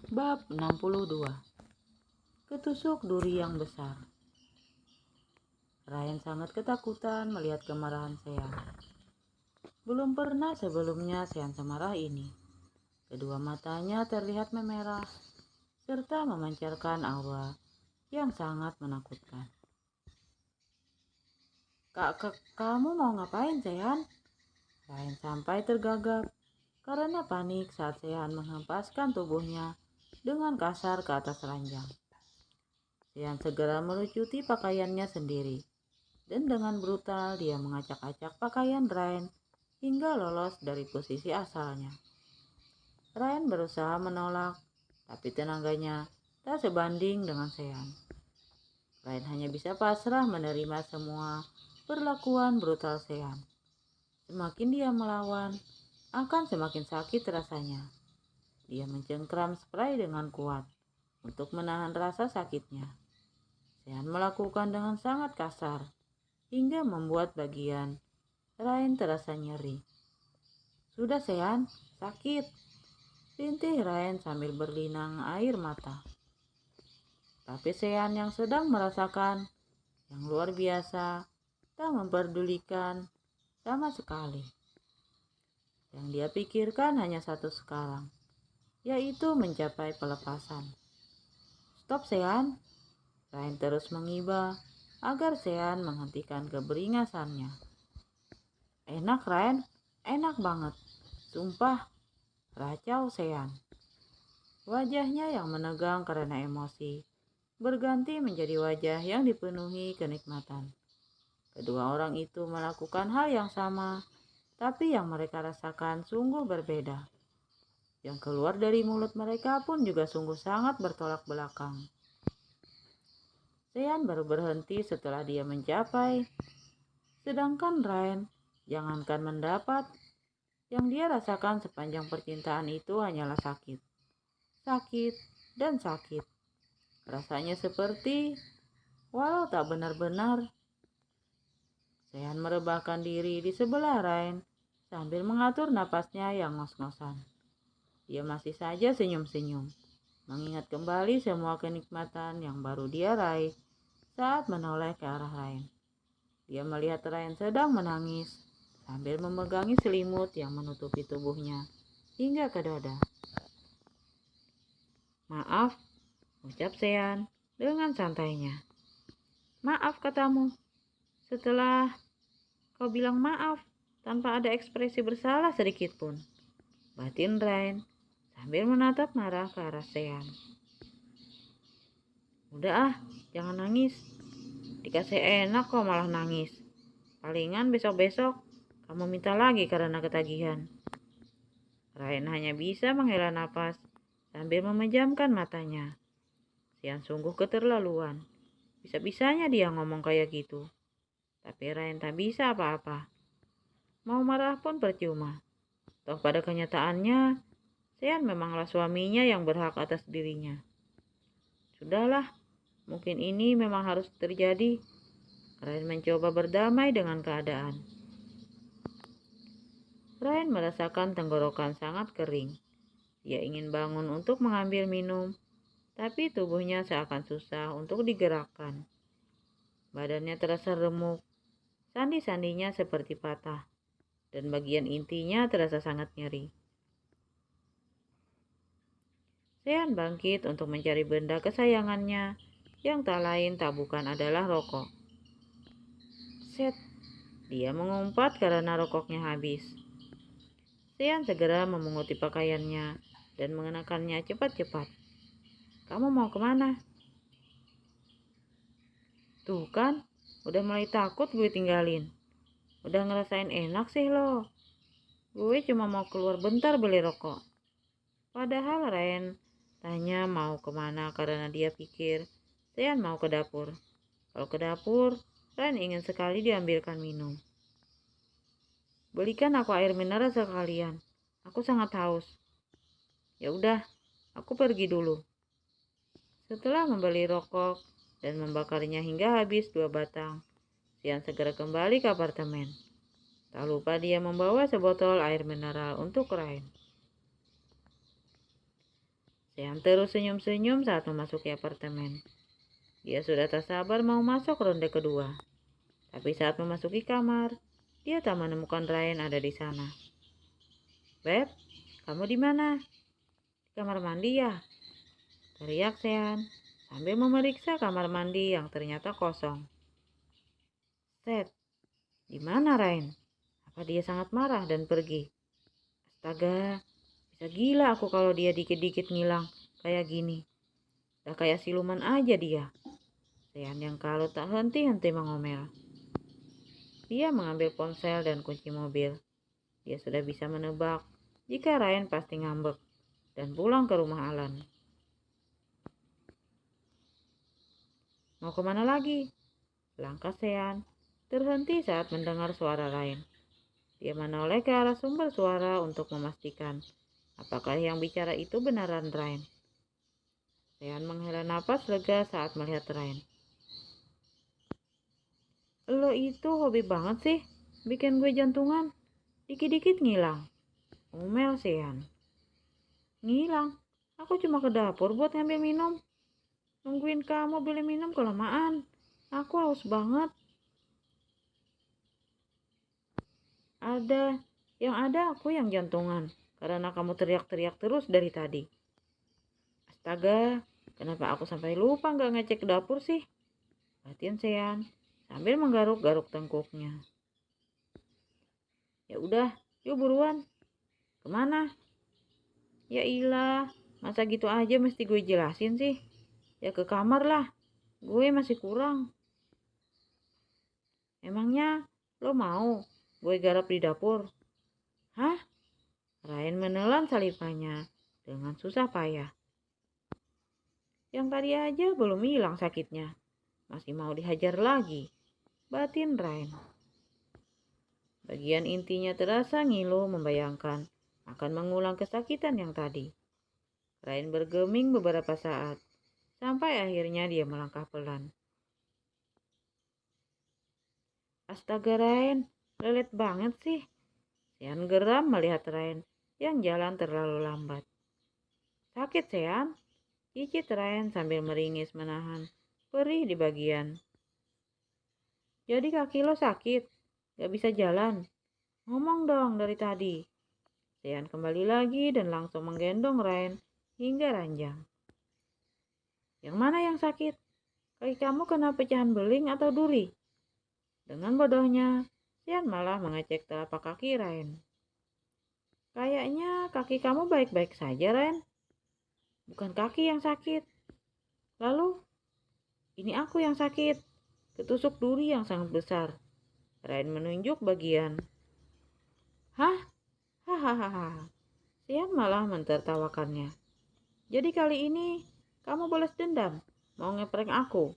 Bab 62. Ketusuk duri yang besar. Ryan sangat ketakutan melihat kemarahan Sean. Belum pernah sebelumnya Sean semarah ini. Kedua matanya terlihat memerah serta memancarkan aura yang sangat menakutkan. Kamu mau ngapain, Sean? Ryan sampai tergagap karena panik saat Sean menghempaskan tubuhnya dengan kasar ke atas ranjang. Sean segera melucuti pakaiannya sendiri, dan dengan brutal dia mengacak-acak pakaian Ryan hingga lolos dari posisi asalnya. Ryan berusaha menolak, tapi tenaganya tak sebanding dengan Sean. Ryan hanya bisa pasrah menerima semua perlakuan brutal Sean. Semakin dia melawan, akan semakin sakit rasanya. Dia mencengkram spray dengan kuat untuk menahan rasa sakitnya. Sean melakukan dengan sangat kasar, hingga membuat bagian Ryan terasa nyeri. Sudah Sean, sakit, rintih Ryan sambil berlinang air mata. Tapi Sean yang sedang merasakan yang luar biasa, tak memperdulikan sama sekali. Yang dia pikirkan hanya satu sekarang, yaitu mencapai pelepasan. Stop Sean, Ryan terus mengiba agar Sean menghentikan keberingasannya. Enak Ryan, enak banget. Sumpah, racau Sean. Wajahnya yang menegang karena emosi berganti menjadi wajah yang dipenuhi kenikmatan. Kedua orang itu melakukan hal yang sama, tapi yang mereka rasakan sungguh berbeda. Yang keluar dari mulut mereka pun juga sungguh sangat bertolak belakang. Sean baru berhenti setelah dia mencapai, sedangkan Ryan jangankan mendapat, yang dia rasakan sepanjang percintaan itu hanyalah sakit. Sakit dan sakit. Rasanya seperti, walau tak benar-benar. Sean merebahkan diri di sebelah Ryan sambil mengatur napasnya yang ngos-ngosan. Dia masih saja senyum-senyum, mengingat kembali semua kenikmatan yang baru dia raih saat menoleh ke arah Ryan. Dia melihat Ryan sedang menangis sambil memegangi selimut yang menutupi tubuhnya hingga ke dada. Maaf, ucap Sean dengan santainya. Maaf katamu. Setelah kau bilang maaf tanpa ada ekspresi bersalah sedikit pun, batin Ryan sambil menatap marah ke arah Sean. Udah jangan nangis. Dikasih enak kok malah nangis. Palingan besok-besok kamu minta lagi karena ketagihan. Ryan hanya bisa menghela napas sambil memejamkan matanya. Sean sungguh keterlaluan. Bisa-bisanya dia ngomong kayak gitu. Tapi Ryan tak bisa apa-apa. Mau marah pun percuma. Toh pada kenyataannya, Sean memanglah suaminya yang berhak atas dirinya. Sudahlah, mungkin ini memang harus terjadi. Ryan mencoba berdamai dengan keadaan. Ryan merasakan tenggorokan sangat kering. Dia ingin bangun untuk mengambil minum, tapi tubuhnya seakan susah untuk digerakkan. Badannya terasa remuk, sandi-sandinya seperti patah, dan bagian intinya terasa sangat nyeri. Sean bangkit untuk mencari benda kesayangannya, yang tak lain tak bukan adalah rokok. Set, dia mengumpat karena rokoknya habis. Sean segera memunguti pakaiannya dan mengenakannya cepat-cepat. Kamu mau kemana? Tuh kan, udah mulai takut gue tinggalin. Udah ngerasain enak sih lo. Gue cuma mau keluar bentar beli rokok. Padahal Ryan tanya mau kemana karena dia pikir Sean mau ke dapur. Kalau ke dapur, Ryan ingin sekali diambilkan minum. Belikan aku air mineral sekalian. Aku sangat haus. Ya udah, aku pergi dulu. Setelah membeli rokok dan membakarnya hingga habis 2 batang, Sean segera kembali ke apartemen. Tak lupa dia membawa sebotol air mineral untuk Ryan. Sean terus senyum-senyum saat memasuki apartemen. Dia sudah tak sabar mau masuk ronde kedua. Tapi saat memasuki kamar, dia tak menemukan Ryan ada di sana. "Beb, kamu di mana?" "Di kamar mandi ya?" teriak Sean sambil memeriksa kamar mandi yang ternyata kosong. "Set, di mana Ryan? Apa dia sangat marah dan pergi? Astaga, bisa gila aku kalau dia dikit-dikit ngilang kayak gini. Udah kayak siluman aja dia." Sean yang kalau tak henti-henti mengomel. Dia mengambil ponsel dan kunci mobil. Dia sudah bisa menebak jika Ryan pasti ngambek dan pulang ke rumah Alan. "Mau kemana lagi?" langkah Sean terhenti saat mendengar suara Ryan. Dia menoleh ke arah sumber suara untuk memastikan apakah yang bicara itu beneran Ryan. Sean menghela napas lega saat melihat Ryan. "Lo itu hobi banget sih bikin gue jantungan. Dikit-dikit ngilang," ngomel Sean. "Ngilang? Aku cuma ke dapur buat ngambil minum. Nungguin kamu beli minum kelamaan. Aku haus banget." Ada aku yang jantungan karena kamu teriak-teriak terus dari tadi." "Astaga, kenapa aku sampai lupa nggak ngecek ke dapur sih?" batin Sean sambil menggaruk-garuk tengkuknya. "Ya udah, yuk buruan." "Kemana?" "Ya ilah, masa gitu aja mesti gue jelasin sih? Ya ke kamar lah, gue masih kurang." "Emangnya lo mau gue garap di dapur?" "Hah?" Ryan menelan salipannya dengan susah payah. "Yang tadi aja belum hilang sakitnya, masih mau dihajar lagi," batin Ryan. Bagian intinya terasa ngilu membayangkan akan mengulang kesakitan yang tadi. Ryan bergeming beberapa saat, sampai akhirnya dia melangkah pelan. "Astaga Ryan, lelet banget sih." Sean geram melihat Ryan yang jalan terlalu lambat. "Sakit Sean?" cicit Ryan sambil meringis menahan perih di bagian. "Jadi kaki lo sakit? Gak bisa jalan? Ngomong dong dari tadi." Sean kembali lagi dan langsung menggendong Ryan hingga ranjang. "Yang mana yang sakit? Kaki kamu kena pecahan beling atau duri?" Dengan bodohnya, Sean malah mengecek telapak kaki Ryan. "Kayaknya kaki kamu baik-baik saja, Ryan. Bukan kaki yang sakit." "Lalu, ini aku yang sakit. Ketusuk duri yang sangat besar." Ryan menunjuk bagian. "Hah? Hahaha." Sean malah mentertawakannya. "Jadi kali ini kamu balas dendam? Mau ngeprank aku?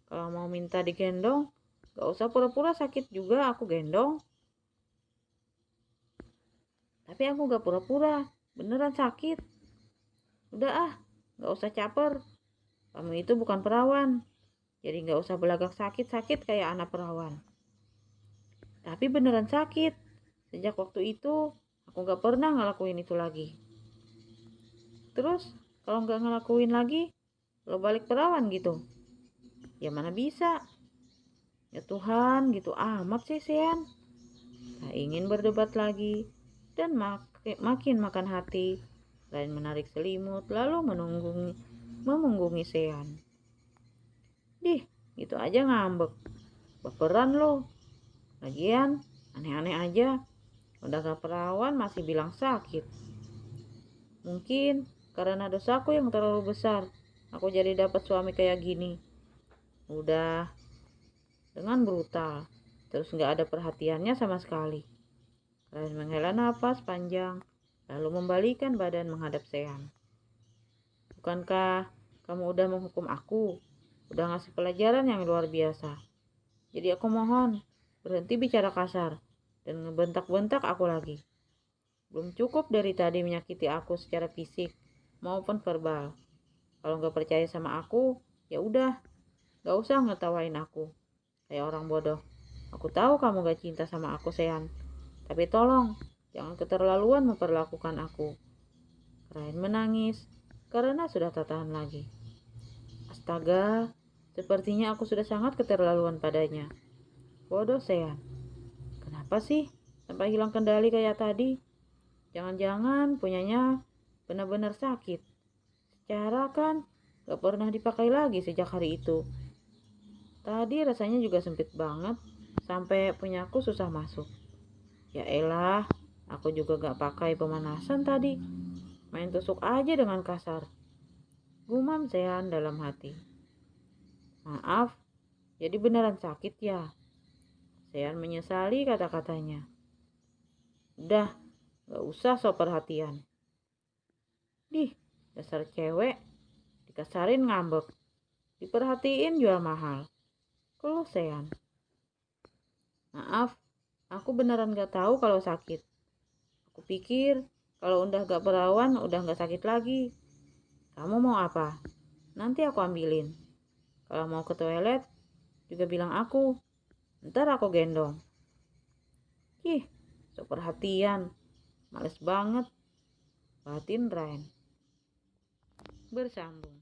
Kalau mau minta digendong, gak usah pura-pura sakit juga aku gendong." "Tapi aku gak pura-pura, beneran sakit." "Udah ah, gak usah caper. Kamu itu bukan perawan, jadi gak usah belagak sakit-sakit kayak anak perawan." "Tapi beneran sakit. Sejak waktu itu, aku gak pernah ngelakuin itu lagi." "Terus, kalau gak ngelakuin lagi, lo balik perawan gitu?" "Ya mana bisa." "Ya Tuhan, gitu amat sih Sean." Tak ingin berdebat lagi dan makin makan hati, Ryan menarik selimut lalu memunggungi Sean. "Dih, gitu aja ngambek. Baperan lo. Lagian, aneh-aneh aja. Udah gak perawan masih bilang sakit." "Mungkin karena dosaku yang terlalu besar, aku jadi dapat suami kayak gini." Udah, dengan brutal, terus gak ada perhatiannya sama sekali. Ryan menghela napas panjang, lalu membalikan badan menghadap Sean. "Bukankah kamu udah menghukum aku? Udah ngasih pelajaran yang luar biasa. Jadi aku mohon, berhenti bicara kasar dan ngebentak-bentak aku lagi. Belum cukup dari tadi menyakiti aku secara fisik maupun verbal. Kalau gak percaya sama aku, ya udah, gak usah ngetawain aku kayak orang bodoh. Aku tahu kamu gak cinta sama aku, Sean. Tapi tolong, jangan keterlaluan memperlakukan aku." Ryan menangis karena sudah tak tahan lagi. Astaga, sepertinya aku sudah sangat keterlaluan padanya. Bodoh Sean. Kenapa sih sampai hilang kendali kayak tadi? Jangan-jangan punyanya benar-benar sakit. Secara kan gak pernah dipakai lagi sejak hari itu. Tadi rasanya juga sempit banget, sampai punyaku susah masuk. Ya elah, aku juga gak pakai pemanasan tadi. Main tusuk aja dengan kasar. Gumam Sean dalam hati. Maaf, jadi beneran sakit ya? Sean menyesali kata-katanya. Udah, gak usah sok perhatian. Dih, dasar cewek, dikasarin ngambek. Diperhatiin jual mahal. Keluh Sean. Maaf, aku beneran gak tahu kalau sakit. Aku pikir kalau udah gak perawan udah gak sakit lagi. Kamu mau apa? Nanti aku ambilin. Kalau mau ke toilet juga bilang aku. Ntar aku gendong. Ih, sok perhatian. Males banget. Batin Rain. Bersambung.